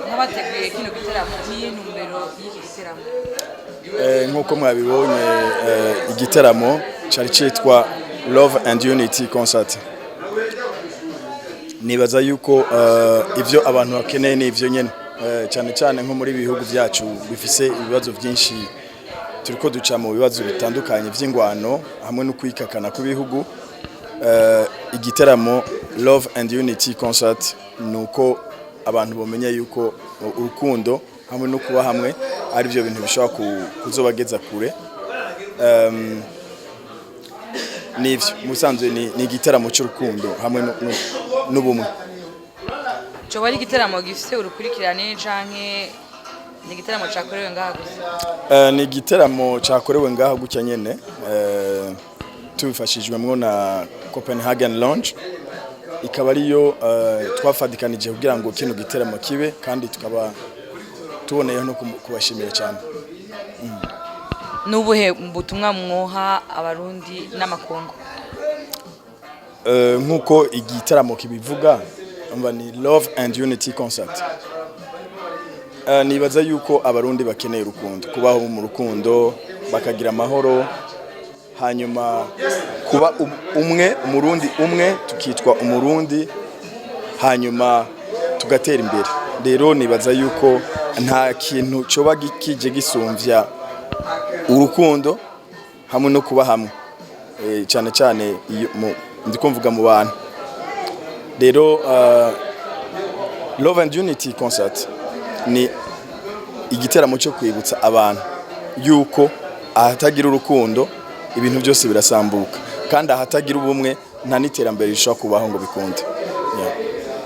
nk'abateguye kino giteramo niyo ntumbero y'iki giteramo nk'uko mwabibonye igiteramo cyari cyitwa Love and Unity Concert. Nibaza yuko ivyo abantu bakeneye ni ivyo nyene cyane cyane nko muri bihugu byacu bifise ibibazo byinshi turiko duca mu bibazo bitandukanye vy'ingwano hamwe no kwikakana ku bihugu. Igiteramo Love and Unity Concert nuko abantu bomenye yuko urukundo hamwe no kuba hamwe ari byo bintu bishobora kuzobageza kure. Nivyo musanzwe ni igiteramo cy'urukundo hamwe n'ubumwe. cyo bari igiteramo gifite urukurikirane canke ni igiteramo cyakorewe ngaha gusa? Ni igiteramo cyakorewe ngaha gutya nyene tubifashijwemo na Copenhagen Lounge, ikaba ariyo twafadikanije kugira ngo kino giteramo kibe, kandi tukaba tuboneyeho no kubashimira cyane. Nubuhe butumwa mwoha abarundi n'amakongo? Nkuko igiteramo kibivuga umva ni Love and Unity Concert. Nibaza yuko abarundi bakeneye urukundo, kubaho mu rukundo, bakagira amahoro, hanyuma kuba umwe, umurundi umwe, tukitwa umurundi, hanyuma tugatera imbere. Rero nibaza yuko nta kintu coba kije gisumvya urukundo hamwe no kuba hamwe, cyane cyane ndikumvuga mu bantu. Rero Love and Unity Concert ni igiteramo cyo kwibutsa abantu yuko ahatagira urukundo ibintu byose birasambuka, kandi ahatagira ubumwe nta niterambere rishobora kubaho ngo bikunde.